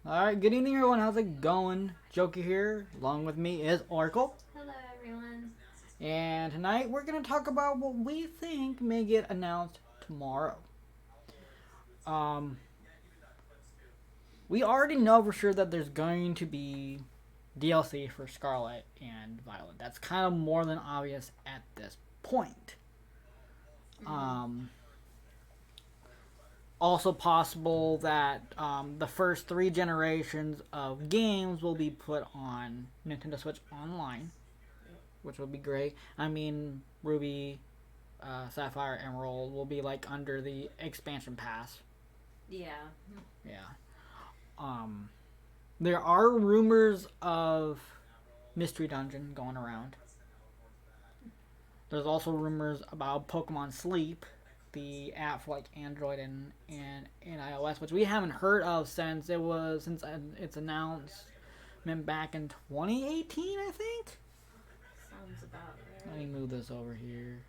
Alright, good evening everyone. How's it going? Joker here. Along with me is Oracle. Hello, everyone. And tonight we're going to talk about what we think may get announced tomorrow. Um, we already know for sure that there's going to be DLC for Scarlet and Violet. That's kind of more than obvious at this point. Um, Also possible that the first three generations of games will be put on Nintendo Switch Online, which will be great. I mean, Ruby, Sapphire, Emerald will be like under the expansion pass. Yeah. Yeah. Um, there are rumors of Mystery Dungeon going around. There's also rumors about Pokemon Sleep, the app for like Android and iOS, which we haven't heard of since its announcement back in 2018, I think. Sounds about Let me right. move this over here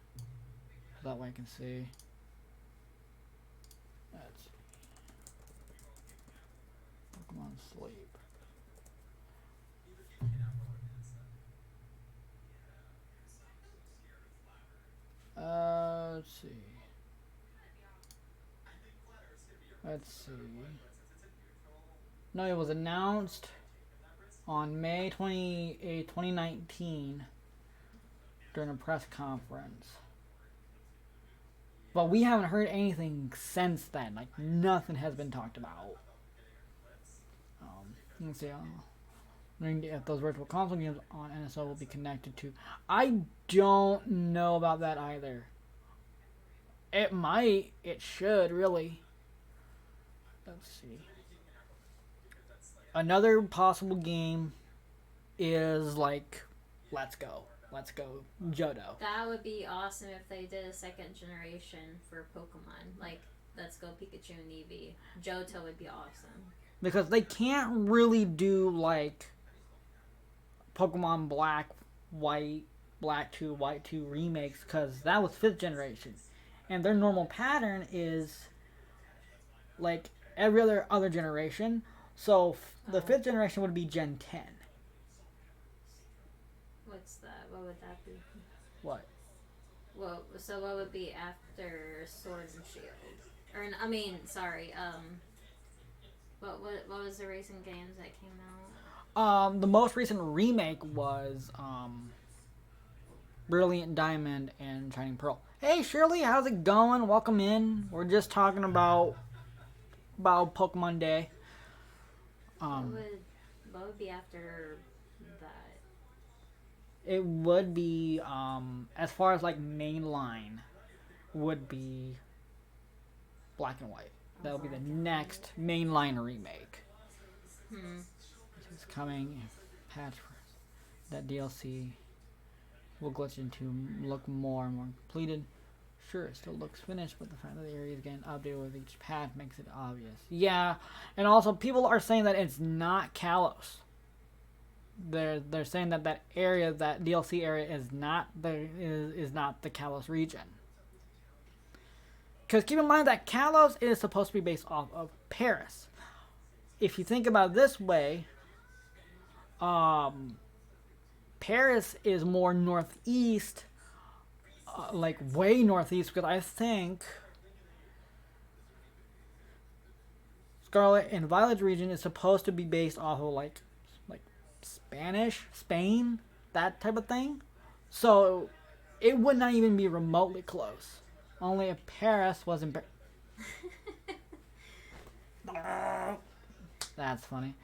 so that way I can see. Let's see. Pokemon Sleep. Let's see. Let's see. No, it was announced on May 2019 during a press conference. But we haven't heard anything since then. Like, nothing has been talked about. Let's see. If those virtual console games on NSO will be connected to. I don't know about that either. It might. It should, really. Let's see. Another possible game is like Let's Go. Let's Go Johto. That would be awesome if they did a second generation for Pokemon. Like, Let's Go Pikachu and Eevee. Johto would be awesome. Because they can't really do like Pokemon Black, White, Black 2, White 2 remakes because that was 5th generation. And their normal pattern is like every other generation. So the 5th generation would be Gen 10. What's that? What would that be? What? Well, so what would be after Sword and Shield? Or I mean, sorry. What was the recent games that came out? The most recent remake was Brilliant Diamond and Shining Pearl. Hey Shirley, how's it going? Welcome in. We're just talking about Pokemon Day. What would be after that? It would be as far as like mainline would be Black and White. That would be the next mainline remake. It's coming. Patch that DLC will glitch into look more and more completed. Sure, it still looks finished, but the fact that the area is getting updated with each patch makes it obvious. Yeah, and also people are saying that it's not Kalos. They're saying that that area, that DLC area, is not the Kalos region. Because keep in mind that Kalos is supposed to be based off of Paris. If you think about it this way, Paris is more northeast, like way northeast, because I think Scarlet and Violet region is supposed to be based off of like Spanish, Spain, that type of thing. So it would not even be remotely close. Only if Paris wasn't. That's funny.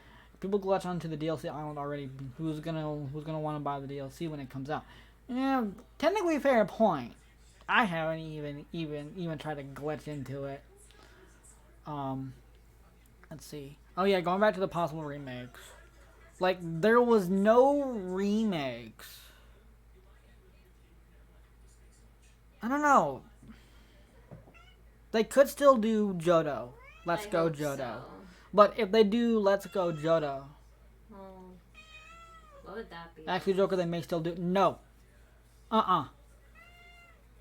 People glitch onto the DLC island already. Who's gonna want to buy the DLC when it comes out? Yeah, technically fair point. I haven't even tried to glitch into it. Let's see. Oh yeah, going back to the possible remakes. Like there was no remakes. I don't know. They could still do Johto. Let's I Go hope Johto. so. But if they do Let's Go Johto, Well, what would that be? actually Joker, they may still do. No.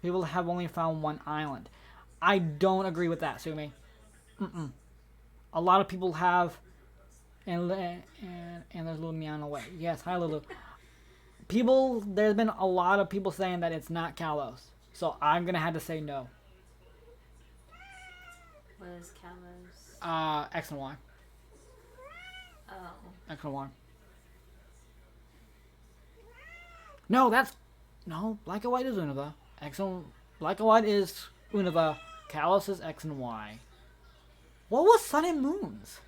People have only found one island. I don't agree with that, Sumi. A lot of people have and there's Lulu meowing away. Yes, hi Lulu. There's been a lot of people saying that it's not Kalos, so I'm gonna have to say no. What is Kalos? X and Y. Oh. X and Y. No, Black and White is Unova. Black and White is Unova. Kalos is X and Y. What was Sun and Moon's?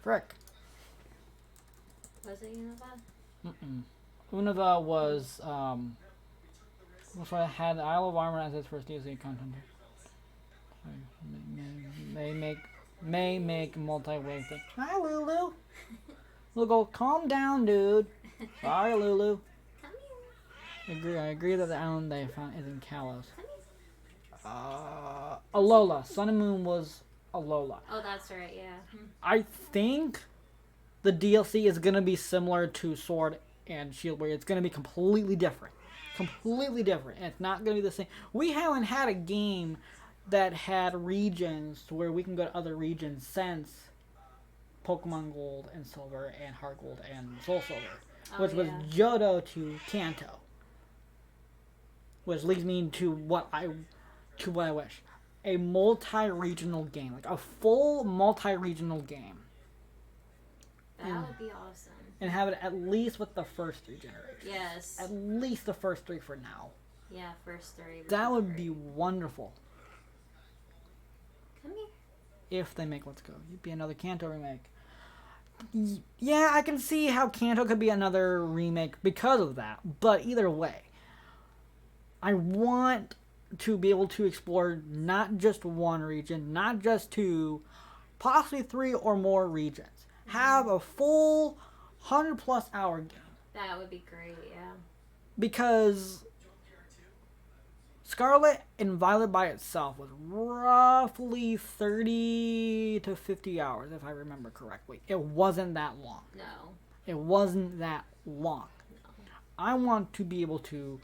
Frick. Was it Unova? Unova was what had the Isle of Armor as its first DLC content. May make multi-wave thing. Hi Lulu. Lulu, calm down, dude. Sorry, Lulu. Come here. I agree that the island they found is in Kalos. Come here. Alola. Sun and Moon was Alola. Oh, that's right. Yeah. I think the DLC is gonna be similar to Sword and Shield, where it's gonna be completely different. Completely different. And it's not gonna be the same. We haven't had a game that had regions to where we can go to other regions since Pokemon Gold and Silver and Heart Gold and Soul Silver, which was Johto to Kanto. Which leads me to what I wish. A multi-regional game. Like a full multi-regional game. That would be awesome. And have it at least with the first 3 generations. Yes. At least the first 3 for now. Yeah, first 3. That would be wonderful. Come here. If they make Let's Go. It'd be another Kanto remake. Yeah, I can see how Kanto could be another remake because of that. But either way, I want to be able to explore not just one region, not just 2, possibly 3 or more regions. Have a full 100+ hour game. That would be great, yeah. Because Scarlet and Violet by itself was roughly 30 to 50 hours, if I remember correctly. It wasn't that long. No. It wasn't that long. No. I want to be able to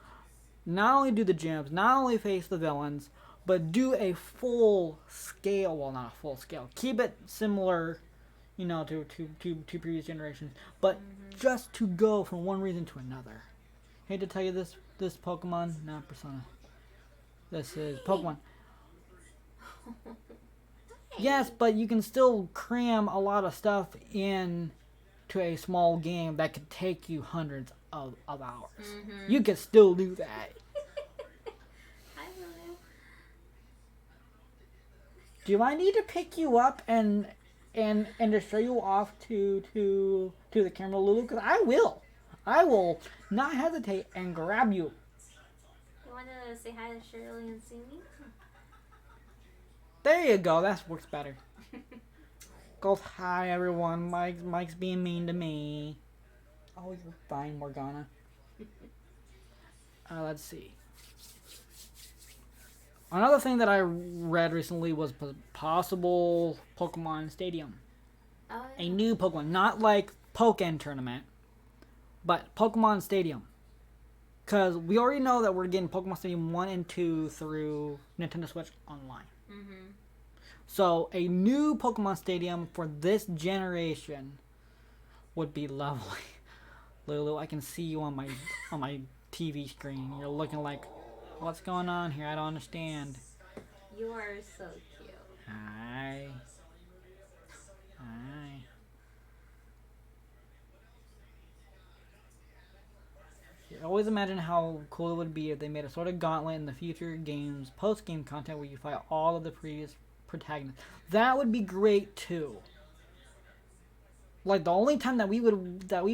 not only do the gyms, not only face the villains, but do a full scale. Well, not a full scale. Keep it similar, to previous generations, but just to go from one region to another. Hate to tell you this Pokemon, not Persona. This is Pokemon. Yes, but you can still cram a lot of stuff in to a small game that could take you hundreds of hours. You could still do that. I will. Do I need to pick you up and to show you off to the camera, Lulu? Because I will. I will not hesitate and grab you. You want to say hi to Shirley and see me? There you go. That works better. Goes, hi everyone. Mike's being mean to me. Oh, you're fine, Morgana. Let's see. Another thing that I read recently was possible Pokemon Stadium. Oh, yeah. A new Pokemon, not like Pokken Tournament, but Pokemon Stadium. Because we already know that we're getting Pokemon Stadium 1 and 2 through Nintendo Switch Online. So a new Pokemon Stadium for this generation would be lovely. Lulu, I can see you on my TV screen. You're looking like, what's going on here? I don't understand. You are so cute. Hi. You always imagine how cool it would be if they made a sort of gauntlet in the future games, post-game content where you fight all of the previous protagonists. That would be great too. Like the only time that we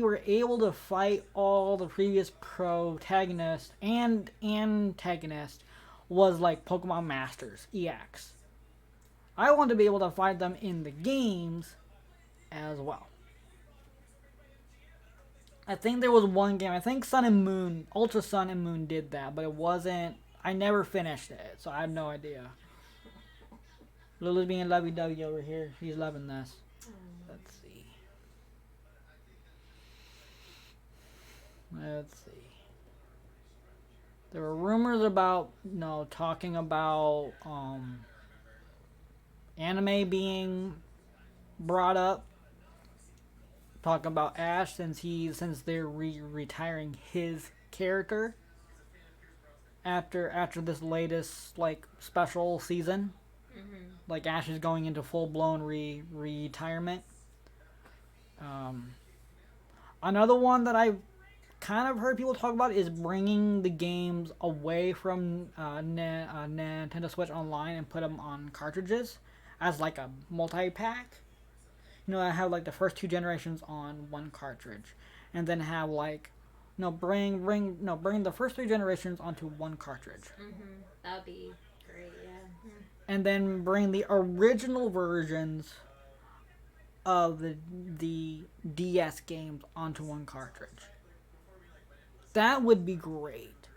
were able to fight all the previous protagonists and antagonists was like Pokemon Masters EX. I want to be able to fight them in the games as well. I think there was one game, I think Sun and Moon, Ultra Sun and Moon did that, but it wasn't, I never finished it, so I have no idea. Lulu's being lovey-dovey over here. She's loving this. Let's see. There were rumors about, talking about anime being brought up talking about Ash since they're retiring his character after this latest like special season. Like Ash is going into full blown retirement. Another one that I kind of heard people talk about is bringing the games away from Nintendo Switch Online and put them on cartridges as like a multi pack. You know, I have like the first two generations on one cartridge, and then have like, bring the first three generations onto one cartridge. That would be great. Yeah. And then bring the original versions of the DS games onto one cartridge. That would be great.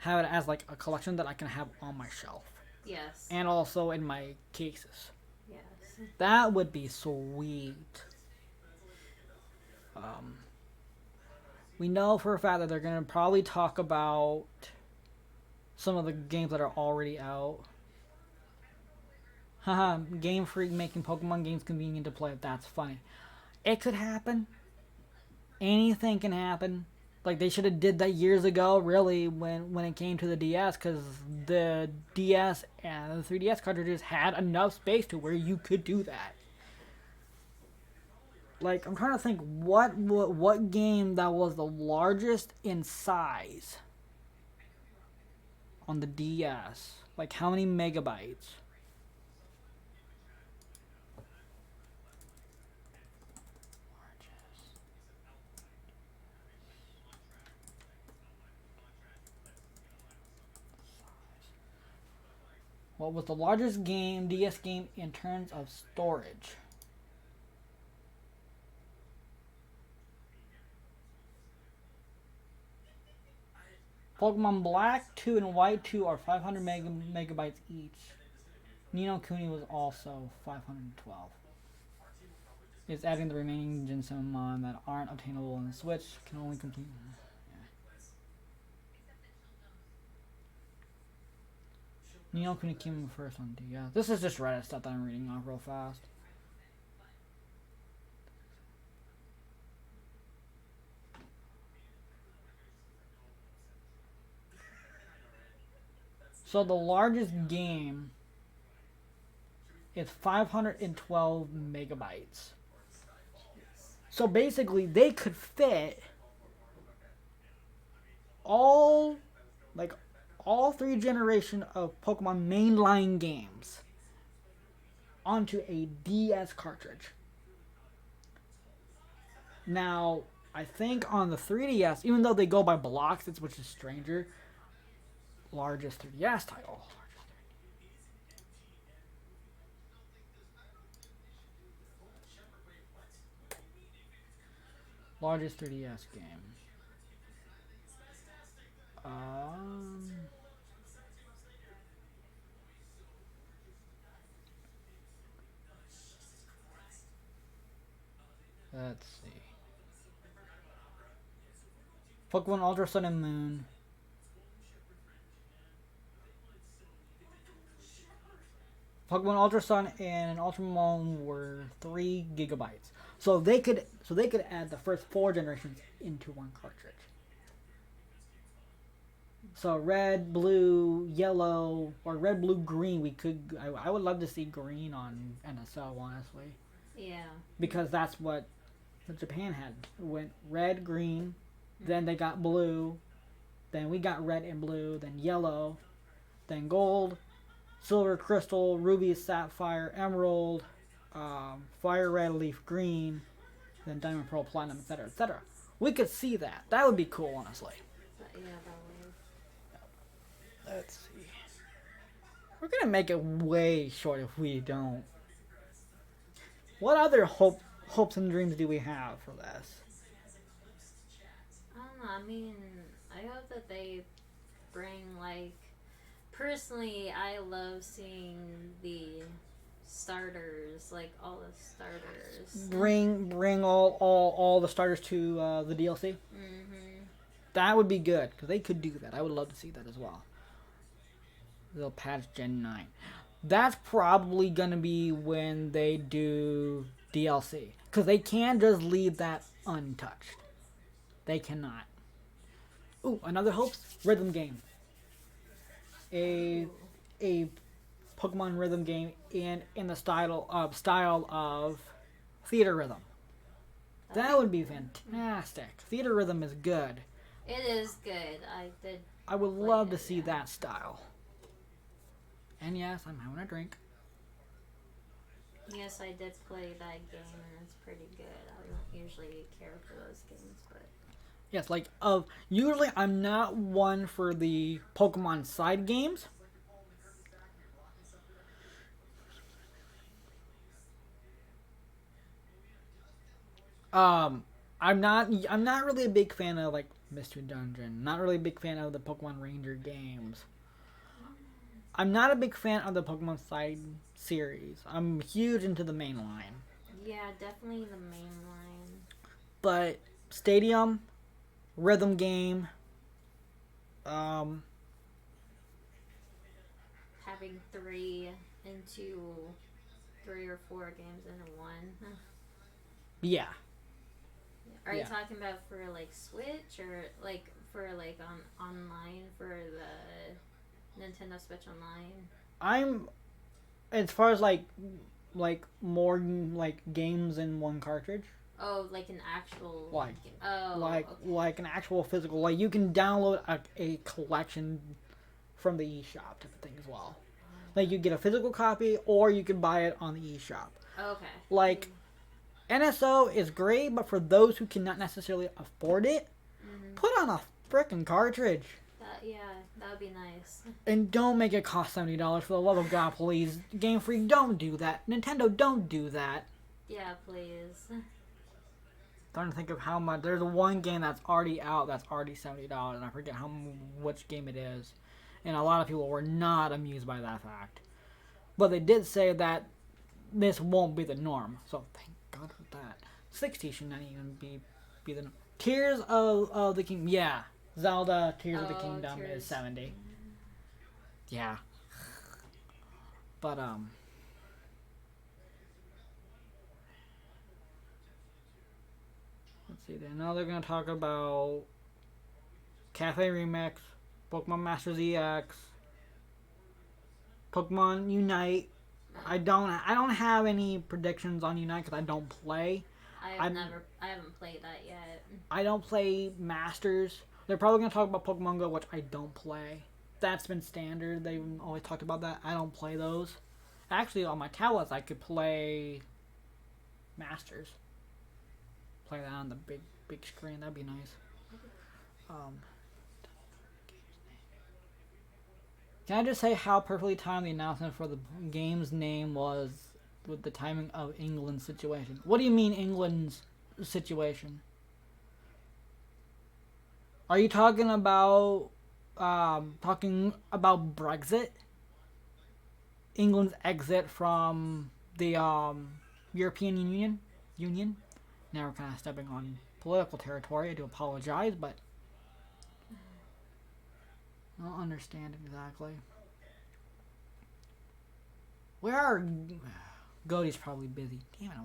Have it as like a collection that I can have on my shelf. Yes. And also in my cases. Yes. That would be sweet. We know for a fact that they're going to probably talk about some of the games that are already out. Haha, Game Freak making Pokemon games convenient to play. That's funny. It could happen. Anything can happen. Like, they should have did that years ago, really, when it came to the DS, because the DS and the 3DS cartridges had enough space to where you could do that. Like, I'm trying to think what game that was the largest in size on the DS. Like, how many megabytes? What was the largest DS game in terms of storage? Pokemon Black 2 and White 2 are 500 megabytes each. Ni no Kuni was also 512. It's adding the remaining Jinsamon that aren't obtainable on the Switch. Can only complete... Ni no Kuni came first on DS. This is just Reddit stuff that I'm reading off real fast. So the largest game is 512 megabytes. So basically, they could fit all three generations of Pokemon mainline games onto a DS cartridge. Now, I think on the 3DS, even though they go by blocks, which is stranger, largest 3DS title. Largest 3DS game. Let's see. Pokemon Ultra Sun and Moon. Pokemon Ultra Sun and Ultra Moon were 3 gigabytes. So they could add the first 4 generations into one cartridge. So red, blue, yellow, or red, blue, green. I would love to see green on NSO, honestly. Yeah. Because that's what Japan had. It went red, green, then they got blue, then we got red and blue, then yellow, then gold, silver, crystal, ruby, sapphire, emerald, fire red, leaf green, then diamond, pearl, platinum, etc., etc. We could see that. That would be cool, honestly. Yeah, that would. Let's see. We're gonna make it way short if we don't. What other hopes and dreams do we have for this? I don't know. I mean, I hope that they bring, like... Personally, I love seeing the starters, like all the starters. Bring all the starters to the DLC. That would be good because they could do that. I would love to see that as well. They'll patch Gen 9. That's probably gonna be when they do DLC. Because they can't just leave that untouched. They cannot. Ooh, another hope, rhythm game. A Ooh. a Pokemon rhythm game in the style of theater rhythm. That would be fantastic. Theater rhythm is good. It is good. I did. I would Play love to it, see yeah. that style. And yes, I'm having a drink. Yes, I did play that game, and it's pretty good. I don't usually care for those games, but Yes, like usually I'm not one for the Pokemon side games. Um, I'm not really a big fan of like Mystery Dungeon. Not really a big fan of the Pokemon Ranger games. I'm not a big fan of the Pokemon side series. I'm huge into the main line. yeah, definitely the main line. But Stadium, rhythm game, um, Having three or four games into one. yeah, Are you yeah. talking about for like Switch or like for like on online for the Nintendo Switch Online? I'm as far as like more like games in one cartridge. Oh, like an actual Like game. Oh, like okay. like an actual physical, like you can download a collection from the eShop type of thing as well. Like you get a physical copy or you can buy it on the eShop. Okay. Like NSO is great, but for those who cannot necessarily afford it, Mm-hmm. put on a frickin' cartridge Yeah, that would be nice. and don't make it cost $70 for the love of God, please. Game Freak, don't do that. Nintendo, don't do that. Yeah, please. Trying to think of how much. There's one game that's already out that's already $70, and I forget which game it is. And a lot of people were not amused by that fact. But they did say that this won't be the norm, so thank God for that. 60 should not even be the norm. Tears of the Kingdom, yeah. Zelda Tears of the Kingdom Tears. is 70. Yeah. But let's see. Then now they're gonna talk about Cafe Remix, Pokemon Masters EX, Pokemon Unite. I don't have any predictions on Unite because I don't play. I haven't played that yet. I don't play Masters. They're probably gonna talk about Pokemon Go, which I don't play. That's been standard. They've always talked about that. I don't play those. Actually, on my tablets, I could play Masters. Play that on the big screen. That'd be nice. Can I just say how perfectly timed the announcement for the game's name was with the timing of England's situation? What do you mean England's situation? Are you talking about Brexit? England's exit from the European Union? Now we're kind of stepping on political territory. I do apologize, but I don't understand exactly. Where are Godey's probably busy. Damn it, I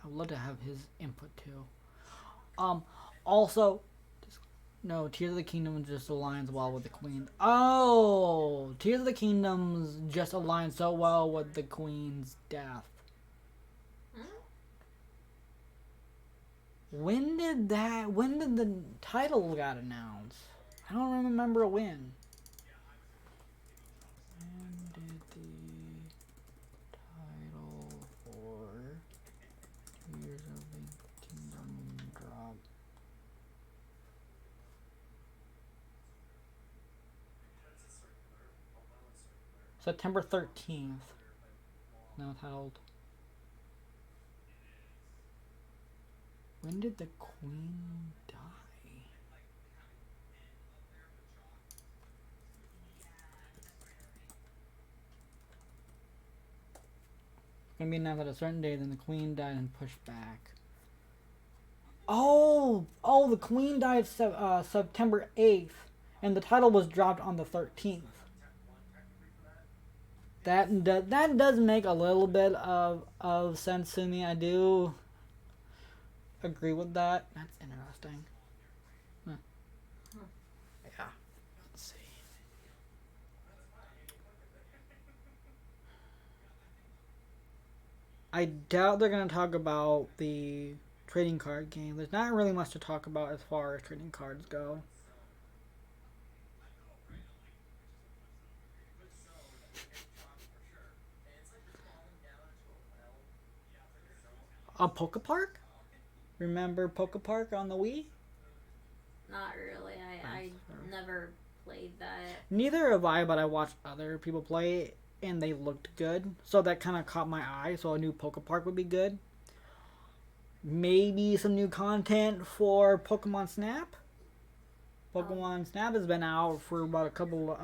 would love to have his input too. Also, no, Tears of the Kingdom just aligns well with the Queen. Oh, Tears of the Kingdoms just aligns so well with the Queen's death. When did the title got announced? I don't remember when. When did the title for Tears of the Kingdom drop? September 13th. Now titled. When did the Queen die? It's gonna be announced at a certain day, then the Queen died and pushed back. Oh, the Queen died September 8th, and the title was dropped on the 13th. That does make a little bit of sense to me. I do agree with that. That's interesting. Huh. Yeah. Let's see. I doubt they're gonna talk about the trading card game. There's not really much to talk about as far as trading cards go. A Poke Park? Remember Poke Park on the Wii? Not really. I never played that. Neither have I, but I watched other people play it, and they looked good. So that kind of caught my eye. So a new Poke Park would be good. Maybe some new content for Pokemon Snap. Pokemon Snap has been out for about a couple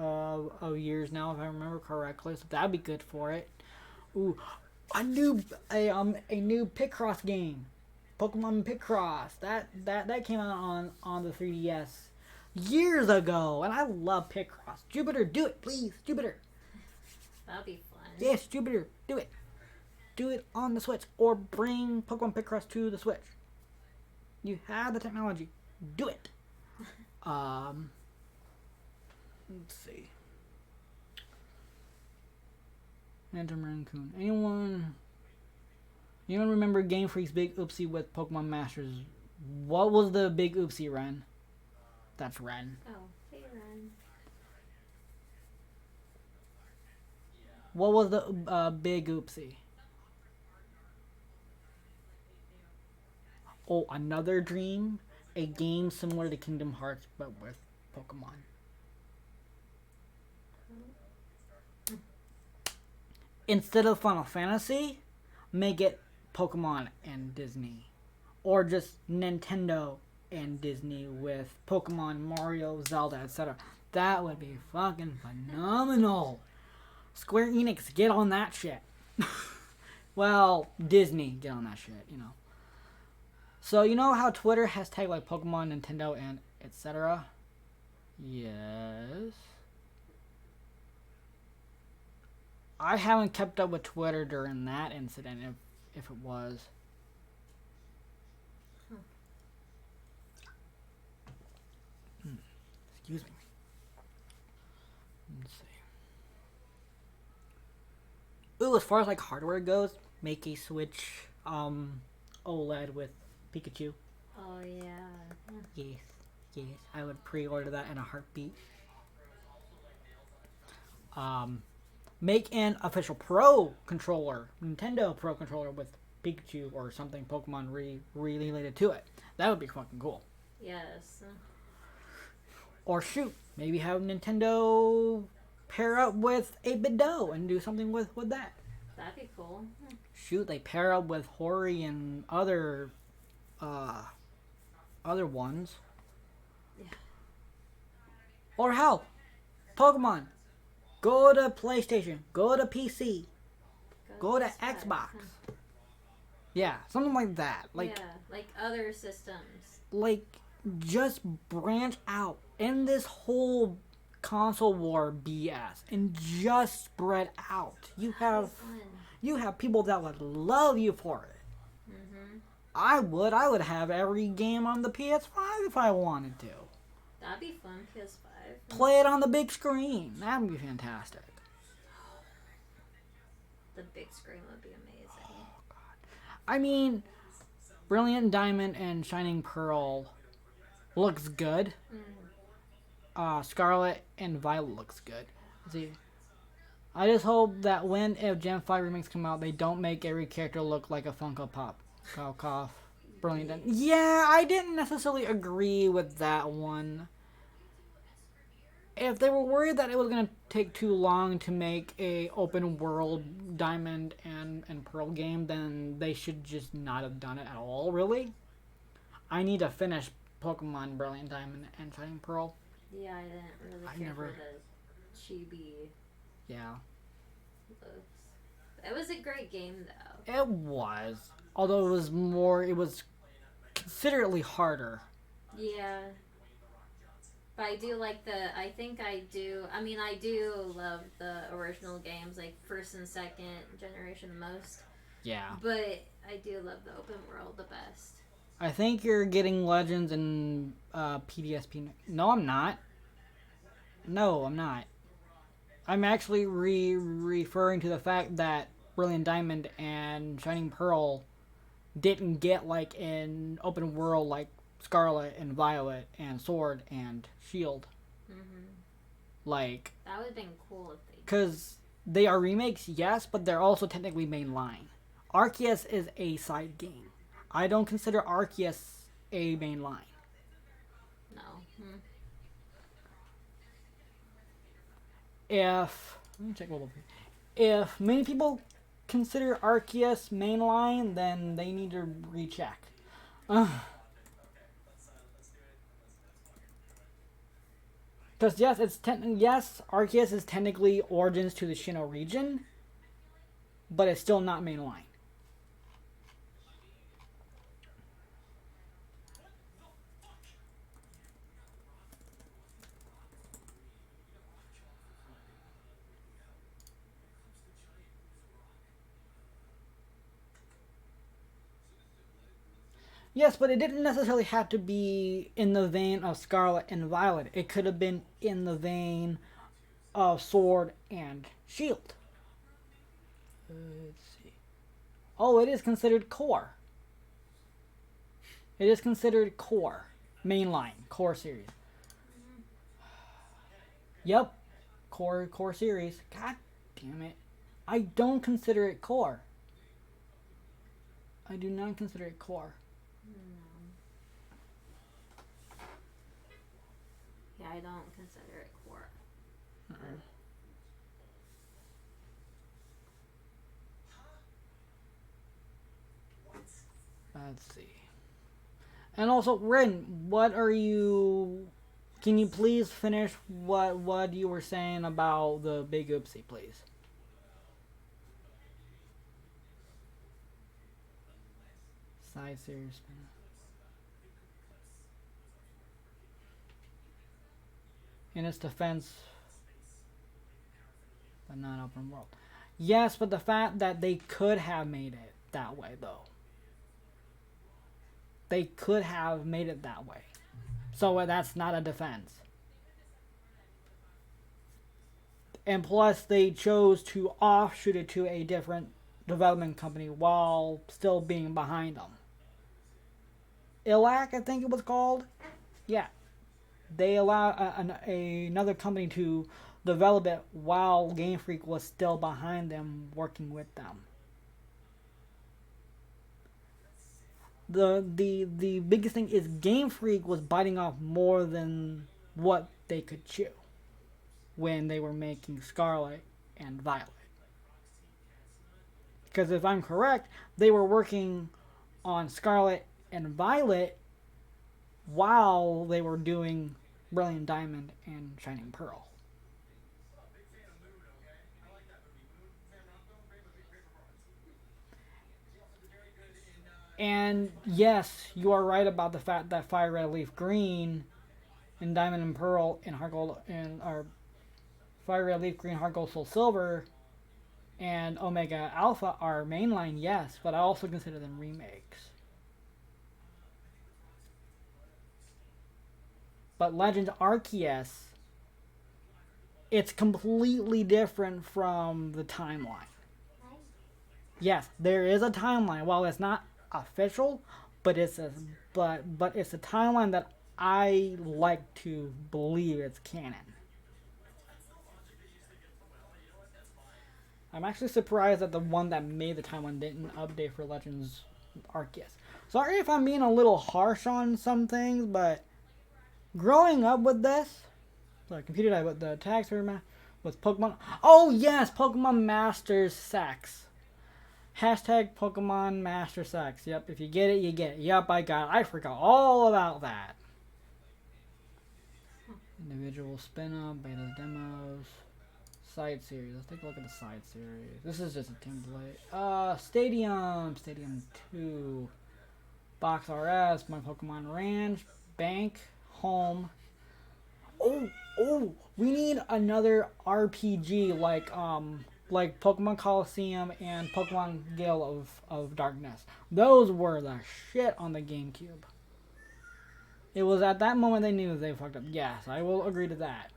of years now, if I remember correctly. So that'd be good for it. Ooh, a new Picross game. Pokemon Picross. That came out on the 3DS years ago, and I love Picross. Jupiter, do it, please, Jupiter. That'd be fun. Yes, Jupiter, do it. Do it on the Switch, or bring Pokemon Picross to the Switch. You have the technology. Do it. Let's see. Phantom Raccoon. Anyone remember Game Freak's big oopsie with Pokemon Masters? What was the big oopsie, Ren? That's Ren. Oh, hey, Ren. What was the big oopsie? Oh, Another Dream, a game similar to Kingdom Hearts but with Pokemon. Instead of Final Fantasy, make it Pokemon and Disney. Or just Nintendo and Disney with Pokemon, Mario, Zelda, etc. That would be fucking phenomenal. Square Enix, get on that shit. Well, Disney, get on that shit, you know. So, you know how Twitter has tagged like Pokemon, Nintendo, and etc.? Yes. I haven't kept up with Twitter during that incident, if it was. Excuse me. Let's see. Ooh, as far as like hardware goes, make a Switch OLED with Pikachu. Oh, yeah. Yes, I would pre-order that in a heartbeat. Make an official Pro controller, Nintendo Pro controller with Pikachu or something Pokemon related to it. That would be fucking cool. Yes. Or shoot, maybe have Nintendo pair up with 8-Bit Do and do something with that. That'd be cool. Shoot, they pair up with Hori and other ones. Yeah. Or hell, Pokemon. Go to PlayStation. Go to PC. Go to Xbox. Yeah, something like that. Like, yeah, like other systems. Like, just branch out in this whole console war BS and just spread out. You have people that would love you for it. Mm-hmm. I would have every game on the PS5 if I wanted to. That'd be fun, PS5. Play it on the big screen. That'd be fantastic. The big screen would be amazing. Oh, God. I mean, Brilliant Diamond and Shining Pearl looks good. Scarlet and Violet looks good. See, I just hope that if Gen 5 remakes come out, they don't make every character look like a Funko Pop. Cough. Brilliant Diamond. Yeah, I didn't necessarily agree with that one. If they were worried that it was going to take too long to make a open world Diamond and Pearl game, then they should just not have done it at all, really. I need to finish Pokemon Brilliant Diamond and Shining Pearl. Yeah, I didn't really care for the chibi looks. It was a great game, though. It was. Although it was considerably harder. Yeah. But I do like the. I think I do. I mean, I do love the original games, like first and second generation the most. Yeah. But I do love the open world the best. I think you're getting Legends and PDSP. No, I'm not. No, I'm not. I'm actually referring to the fact that Brilliant Diamond and Shining Pearl didn't get like an open world like Scarlet and Violet and Sword and Shield. Like, That would have been cool if they. because they are remakes, yes, but they're also technically mainline. Arceus is a side game. I don't consider Arceus a mainline. No. If let me check what if many people consider Arceus mainline, then they need to recheck. Because yes, yes, Arceus is technically Origins to the Sinnoh region, but it's still not mainline. Yes, but it didn't necessarily have to be in the vein of Scarlet and Violet. It could have been in the vein of Sword and Shield. Let's see. Oh, it is considered core. It is considered core. Mainline. Core series. Yep. Core series. God damn it. I don't consider it core. I do not consider it core. Yeah, I don't consider it core. Let's see. And also, Rin, what are you... Can you please finish what you were saying about the big oopsie, please? Side series spin. In its defense, but not open world. Yes, but the fact that they could have made it that way, though. They could have made it that way. So that's not a defense. And plus, they chose to offshoot it to a different development company while still being behind them. Ilac, I think it was called. Yeah. They allowed another company to develop it while Game Freak was still behind them, working with them. The biggest thing is Game Freak was biting off more than what they could chew when they were making Scarlet and Violet. Because if I'm correct, they were working on Scarlet and Violet while they were doing Brilliant Diamond and Shining Pearl. And yes, you are right about the fact that Fire Red Leaf Green and Diamond and Pearl and Heart Gold and our Fire Red Leaf Green, Heart Gold, Soul Silver and Omega Alpha are mainline, yes, but I also consider them remakes. But Legends Arceus, it's completely different from the timeline. Yes, there is a timeline. While it's not official, but it's a timeline that I like to believe it's canon. I'm actually surprised that the one that made the timeline didn't update for Legends Arceus. Sorry if I'm being a little harsh on some things, but growing up with this, sorry, computer died with the tags with Pokemon. Oh yes, Pokemon Masters Sex. Hashtag Pokemon Master Sex. Yep, if you get it, you get it. Yep, I got it. I forgot all about that. Individual spin-up, beta demos, side series. Let's take a look at the side series. This is just a template. Stadium 2, Box RS, My Pokemon Ranch, Bank, Home. We need another RPG like Pokemon Coliseum and Pokemon Gale of Darkness. Those were the shit on the GameCube. It was at that moment they knew they fucked up. Yes, I will agree to that.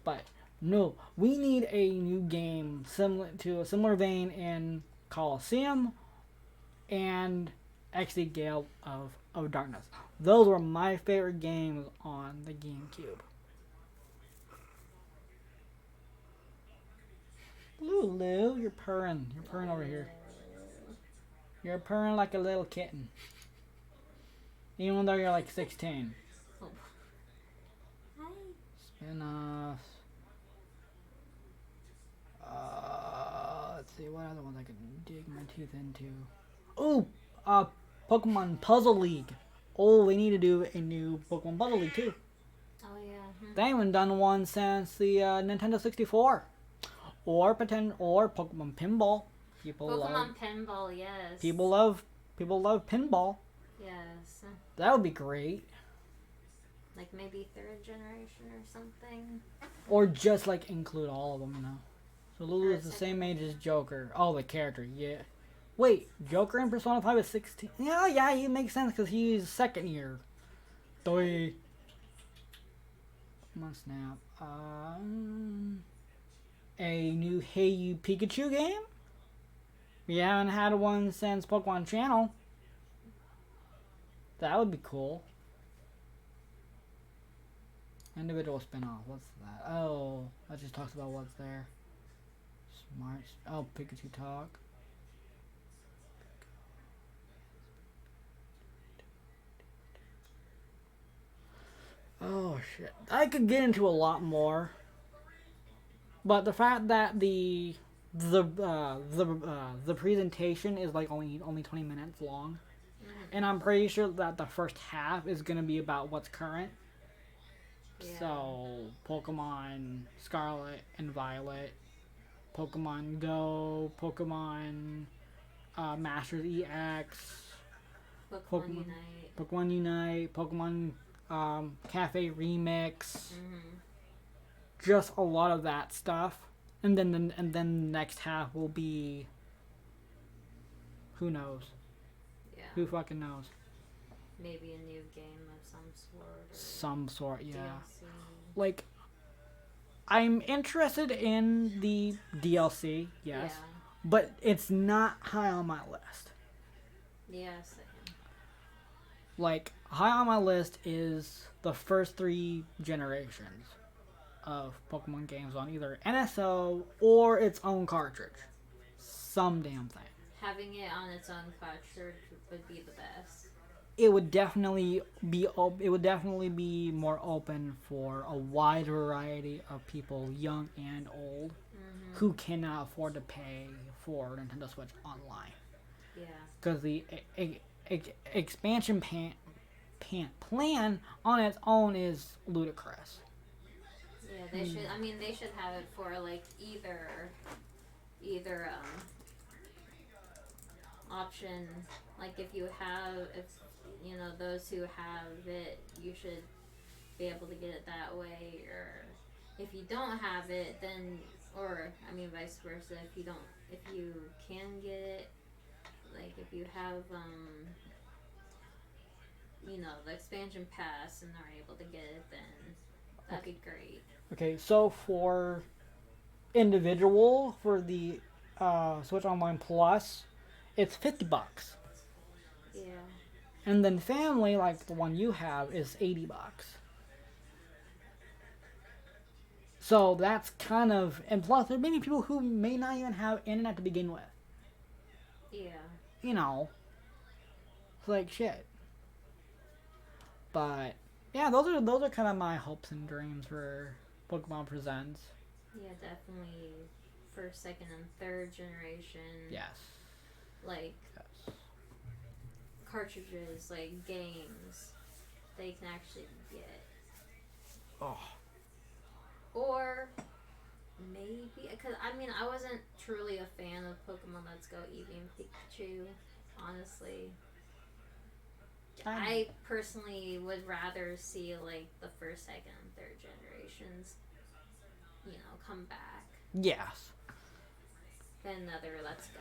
But no, we need a new game similar to a similar vein in Coliseum and XD Gale of Darkness. Those were my favorite games on the GameCube. Lulu, you're purring. You're purring over here. You're purring like a little kitten. Even though you're like 16. Oh. Hi. Spin-offs. Let's see, what other ones I can dig my teeth into? Oh, Pokemon Puzzle League. Oh, we need to do a new Pokemon Puzzle League too. Oh yeah. They haven't done one since the Nintendo 64. Or Pokemon Pinball. Pokemon Pinball, yes. People love pinball. Yes. That would be great. Like maybe 3rd generation or something. Or just like include all of them, you know. So Lulu Or is the second. same age as Joker. Oh, the character, yeah. Wait, Joker in Persona 5 is 16? Yeah, he makes sense because he's second year. Doi. Come on, Snap. A new Hey You Pikachu game? We haven't had one since Pokemon Channel. That would be cool. Individual spin-off. What's that? Oh, that just talks about what's there. Smart. Oh, Pikachu Talk. Oh shit! I could get into a lot more, but the fact that the presentation is like only 20 minutes long, and I'm pretty sure that the first half is gonna be about what's current. Yeah. So Pokemon Scarlet and Violet, Pokemon Go, Pokemon Masters EX, Pokemon Unite. Pokemon Unite, Pokemon Cafe Remix, just a lot of that stuff, and then the next half will be who knows, Yeah. who fucking knows, Maybe a new game of some sort. Or some sort, yeah. DLC. Like, I'm interested in the DLC, yes, Yeah. but it's not high on my list. Yeah, same. Like, high on my list is the first 3 generations of Pokemon games on either NSO or its own cartridge. Some damn thing. Having it on its own cartridge would be the best. It would definitely be more open for a wide variety of people, young and old, who cannot afford to pay for Nintendo Switch Online. Yeah. Because the expansion plan on its own is ludicrous. Yeah, they should. I mean, they should have it for like either option. Like if you know those who have it, you should be able to get it that way. Or if you don't have it, then vice versa. If you can get it, like if you have the expansion pass and are able to get it, then that'd be great. Okay, so for individual for the Switch Online Plus, it's $50, Yeah. and then family, like the one you have, is $80. So that's kind of, and plus there are many people who may not even have internet to begin with. Yeah. You know, it's like shit. But yeah, those are kind of my hopes and dreams for Pokemon Presents. Yeah, definitely. First, second, and third generation. Yes. Like Yes. cartridges, like games, they can actually get. Oh. Or maybe, because I wasn't truly a fan of Pokemon Let's Go Eevee and Pikachu, honestly. I personally would rather see like the first, second, and third generations, come back Yes. than another Let's Go.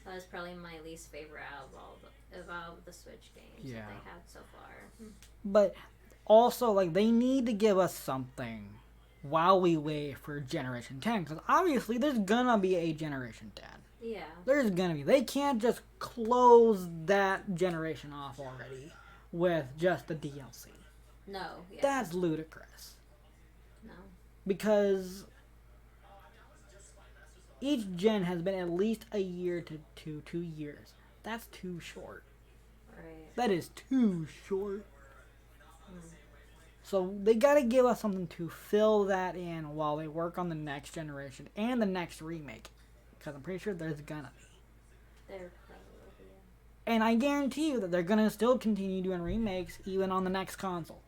That was probably my least favorite out of all the Switch games that they have so far. But also, like, they need to give us something while we wait for Generation 10. Because obviously, there's gonna be a Generation 10. Yeah. There's gonna be. They can't just close that generation off already with just the DLC. No. Yeah. That's ludicrous. No. Because each gen has been at least a year to 2 years. That's too short. Right. That is too short. So they gotta give us something to fill that in while they work on the next generation and the next remake. Because I'm pretty sure there's gonna be. There probably will be. And I guarantee you that they're gonna still continue doing remakes even on the next console.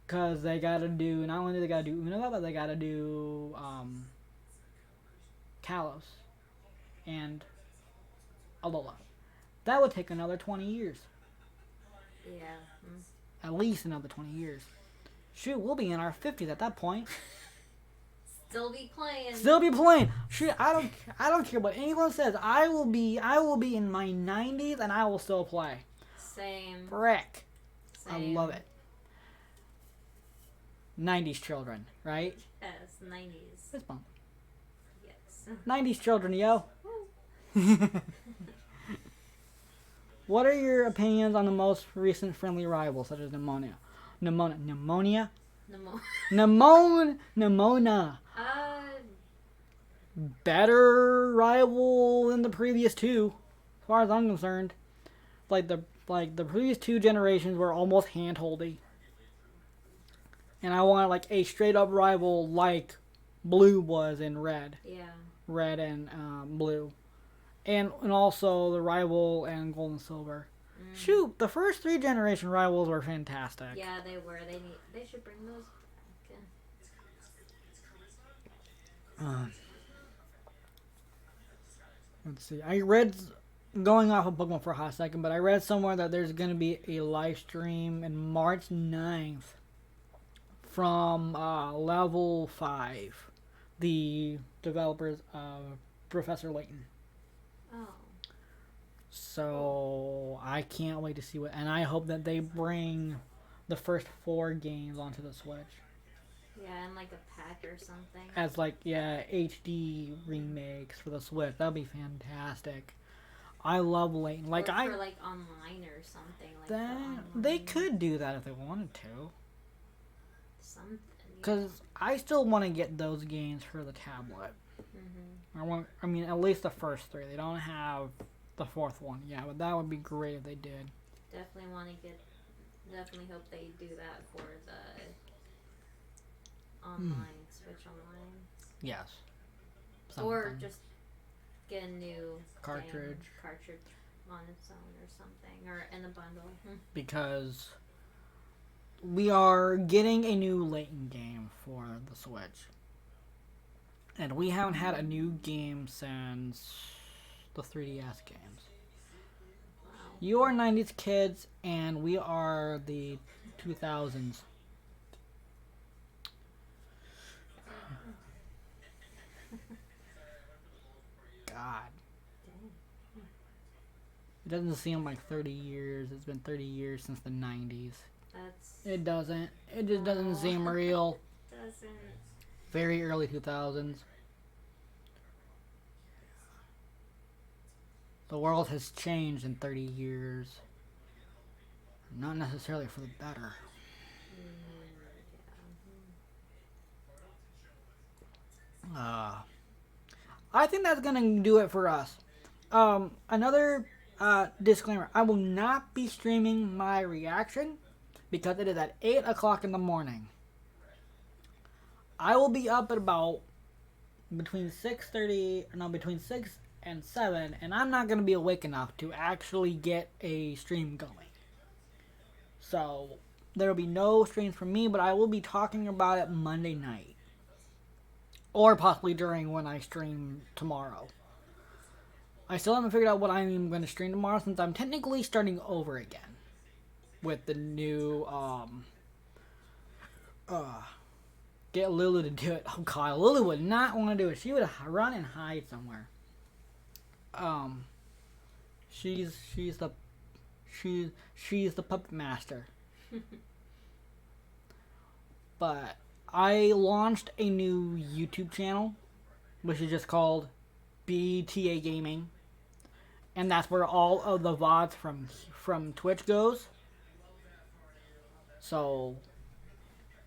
Because they gotta do, not only do they gotta do Unova, but they gotta do Kalos and Alola. That would take another 20 years. Yeah. At least another 20 years. Shoot, we'll be in our 50s at that point. Still be playing. Still be playing. Shoot, I don't care what anyone says. I will be in my 90s and I will still play. Same. Frick. Same. I love it. 90s children, right? Yes, 90s. Fist bump. Yes. 90s children, yo. What are your opinions on the most recent friendly rivals, such as Pneumonia? Pneumonia? Better rival than the previous two, as far as I'm concerned. Like the previous 2 generations were almost hand-holdy. And I want like a straight up rival like Blue was in Red. Yeah. Red and Blue. And also the rival and Gold and Silver. Shoot, the first 3 generation rivals were fantastic. Yeah, they were. They should bring those back. Let's see. I read, going off of Pokemon for a hot second, but I read somewhere that there's going to be a live stream in March 9th from Level 5, the developers of Professor Layton. Oh. So I can't wait to see what, and I hope that they bring the first 4 games onto the Switch. Yeah, and like a pack or something. As HD remakes for the Switch. That'd be fantastic. I love Layton. Or for online or something like that. They could do that if they wanted to. Something. Because I still want to get those games for the tablet. I mean, at least the first 3. They don't have the 4th one yet, but that would be great if they did. Definitely hope they do that for the online, Switch Online. Yes. Or just get a new cartridge on its own or something, or in a bundle. Because we are getting a new Layton game for the Switch. And we haven't had a new game since the 3DS games. Wow. You are 90s kids, and we are the 2000s. God. It doesn't seem like 30 years. It's been 30 years since the 90s. It doesn't. It just doesn't seem real. Doesn't. Very early 2000s. The world has changed in 30 years. Not necessarily for the better. I think that's gonna do it for us. Another disclaimer: I will not be streaming my reaction because it is at 8 o'clock in the morning. I will be up at about between 6 and 7, and I'm not gonna be awake enough to actually get a stream going. So there will be no streams from me, but I will be talking about it Monday night. Or possibly during when I stream tomorrow. I still haven't figured out what I'm going to stream tomorrow since I'm technically starting over again with the new get Lulu to do it. Oh god, Lulu would not want to do it. She would run and hide somewhere. She's the puppet master. But I launched a new YouTube channel, which is just called BTA Gaming, and that's where all of the VODs from Twitch goes. So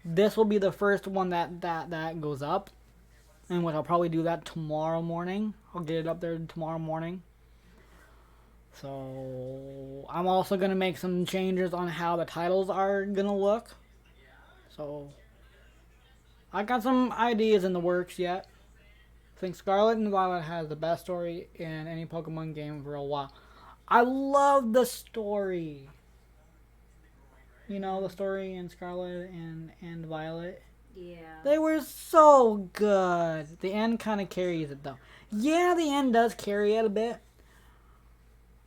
this will be the first one that goes up, and what I'll probably do that tomorrow morning. I'll get it up there tomorrow morning. So I'm also gonna make some changes on how the titles are gonna look. So I got some ideas in the works yet. I think Scarlet and Violet has the best story in any Pokemon game for a while. I love the story. You know, the story in Scarlet and Violet. Yeah. They were so good. The end kind of carries it, though. Yeah, the end does carry it a bit.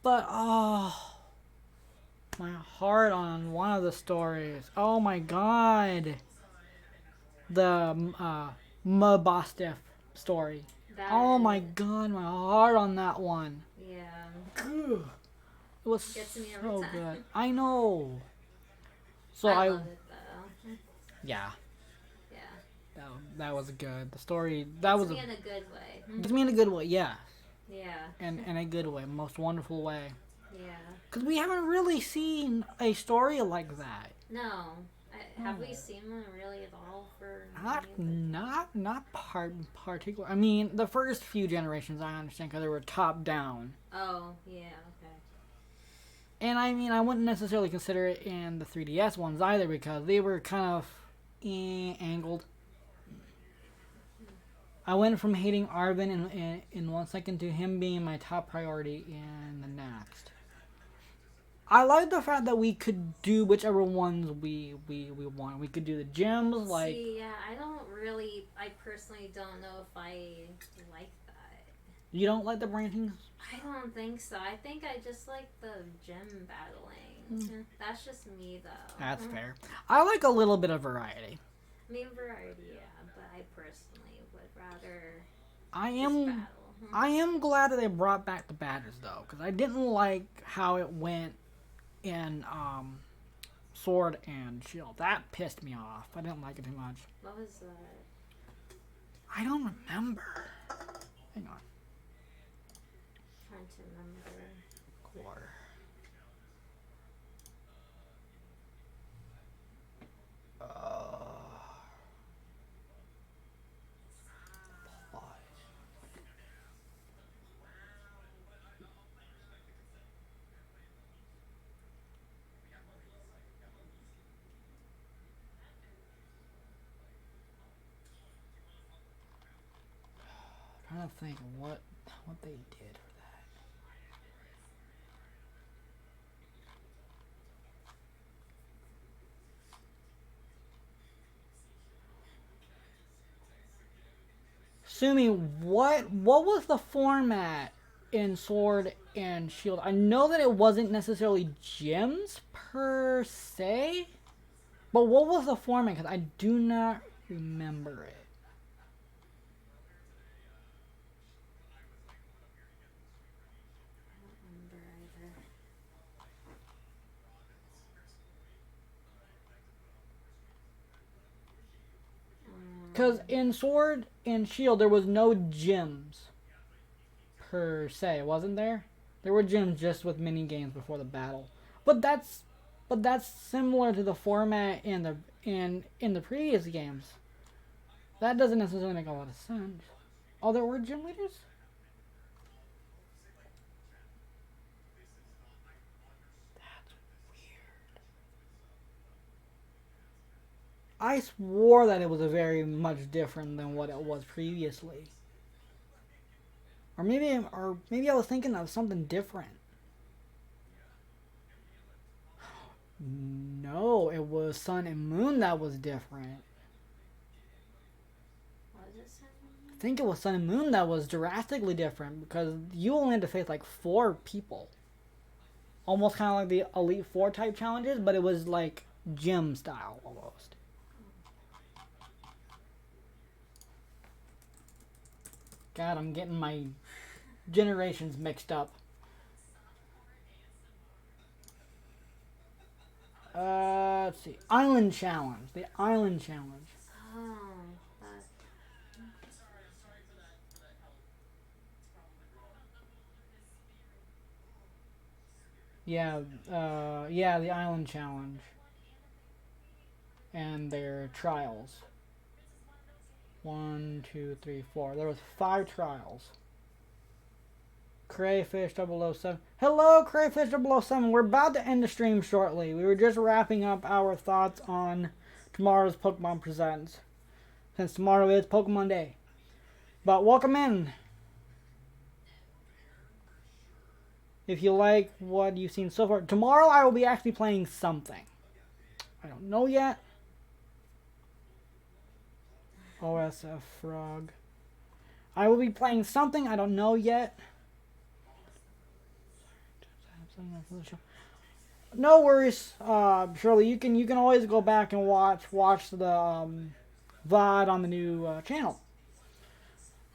But, oh, my heart on one of the stories. Oh, my God. The Mabostiff story. Oh, my God. My heart on that one. Yeah. It was Gets me every so time. good. I know. So I love it though. Yeah. Yeah. That was good. The story that was Gets me in a good way. gets me in a good way. Yeah, Yeah. and in a good way, most wonderful way. Yeah. Because we haven't really seen a story like that. No. Have we seen one really at all for? Not particular. I mean, the first few generations I understand because they were top down. Oh yeah. Okay. And I mean, I wouldn't necessarily consider it in the 3DS ones either because they were kind of angled. I went from hating Arven in 1 second to him being my top priority in the next. I like the fact that we could do whichever ones we want. We could do the gyms, like... See, yeah, I personally don't know if I like that. You don't like the branchings? I don't think so. I think I just like the gym battling. That's just me, though. That's fair. I like a little bit of variety. I mean, variety, yeah, but I personally would rather I just am... battle. I am glad that they brought back the badges, though, because I didn't like how it went in Sword and Shield. That pissed me off. I didn't like it too much. What was that? I don't remember. Hang on. Trying to remember. Quarter. Trying to think of what they did for that. Sumi, what was the format in Sword and Shield? I know that it wasn't necessarily gyms per se, but what was the format? Because I do not remember it. Because in Sword and Shield, there was no gyms per se, wasn't there? There were gyms just with mini games before the battle. But that's similar to the format in the previous games. That doesn't necessarily make a lot of sense. Oh, there were gym leaders? I swore that it was a very much different than what it was previously. Or maybe I was thinking of something different. No, it was Sun and Moon that was different. Was it Sun and Moon? think it was Sun and Moon that was drastically different because you only had to face like 4 people. Almost kind of like the Elite Four type challenges, but it was like gym style almost. God, I'm getting my generations mixed up. Let's see. Island Challenge. The Island Challenge. Oh, Yeah, yeah, the Island Challenge. And their trials. 1, 2, 3, 4. There was 5 trials. Crayfish 007. Hello, Crayfish 007. We're about to end the stream shortly. We were just wrapping up our thoughts on tomorrow's Pokemon Presents, since tomorrow is Pokemon Day. But welcome in. If you like what you've seen so far, tomorrow I will be actually playing something. I don't know yet. OSF Frog. I will be playing something I don't know yet. No worries, Shirley. You can always go back and watch the VOD on the new channel.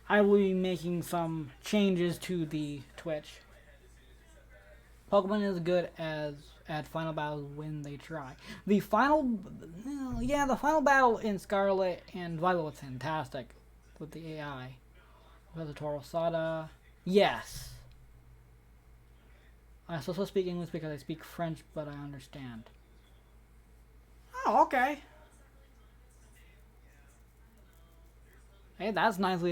I will be making some changes to the Twitch. Pokemon is good at final battles when they try. The final battle in Scarlet and Violet was fantastic with the AI. Professor Torosada, yes. I also speak English because I speak French, but I understand. Oh, okay. Hey, that's nice. We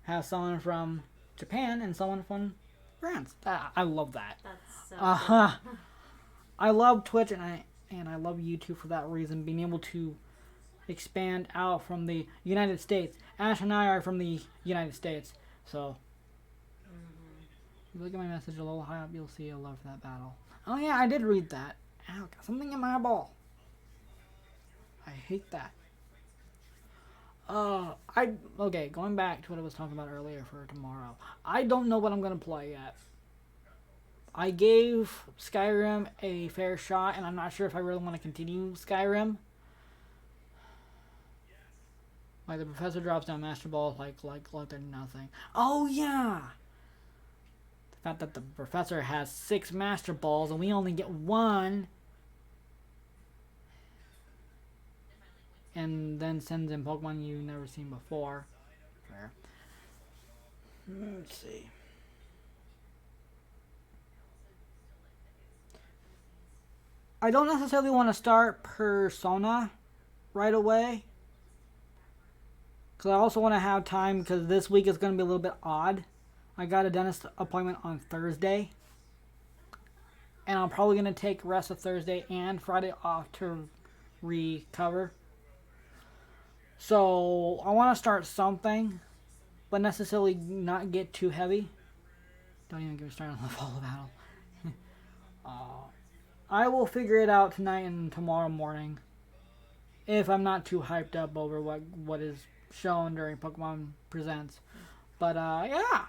have someone from Japan and someone from France. I love that. that's so Cool. I love Twitch and I love YouTube for that reason. Being able to expand out from the United States. Ash and I are from the United States, so. If you look at my message a little high up, you'll see a love for that battle. Oh yeah, I did read that. Ow, got something in my eyeball. I hate that. Okay, going back to what I was talking about earlier for tomorrow. I don't know what I'm gonna play yet. I gave Skyrim a fair shot, and I'm not sure if I really want to continue Skyrim. Like the professor drops down Master Balls like they're nothing. Oh yeah. The fact that the professor has 6 Master Balls and we only get 1. And then sends in Pokemon you've never seen before. Fair. Let's see. I don't necessarily want to start Persona right away. Because I also want to have time, because this week is going to be a little bit odd. I got a dentist appointment on Thursday. And I'm probably going to take the rest of Thursday and Friday off to recover. So I want to start something, but necessarily not get too heavy. Don't even get me started on the fall battle. I will figure it out tonight and tomorrow morning. If I'm not too hyped up over what is shown during Pokemon Presents. But yeah.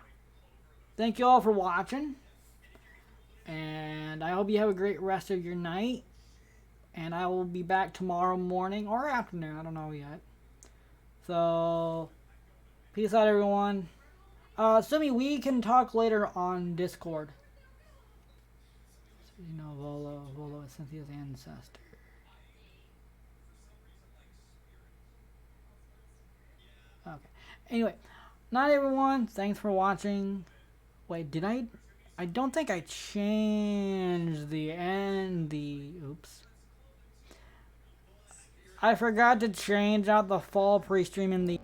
Thank you all for watching. And I hope you have a great rest of your night. And I will be back tomorrow morning or afternoon. I don't know yet. So, peace out, everyone. Sumi, we can talk later on Discord. So, you know, Volo is Cynthia's ancestor. Okay. Anyway, night, everyone. Thanks for watching. Wait, did I don't think I changed oops. I forgot to change out the fall pre-stream in the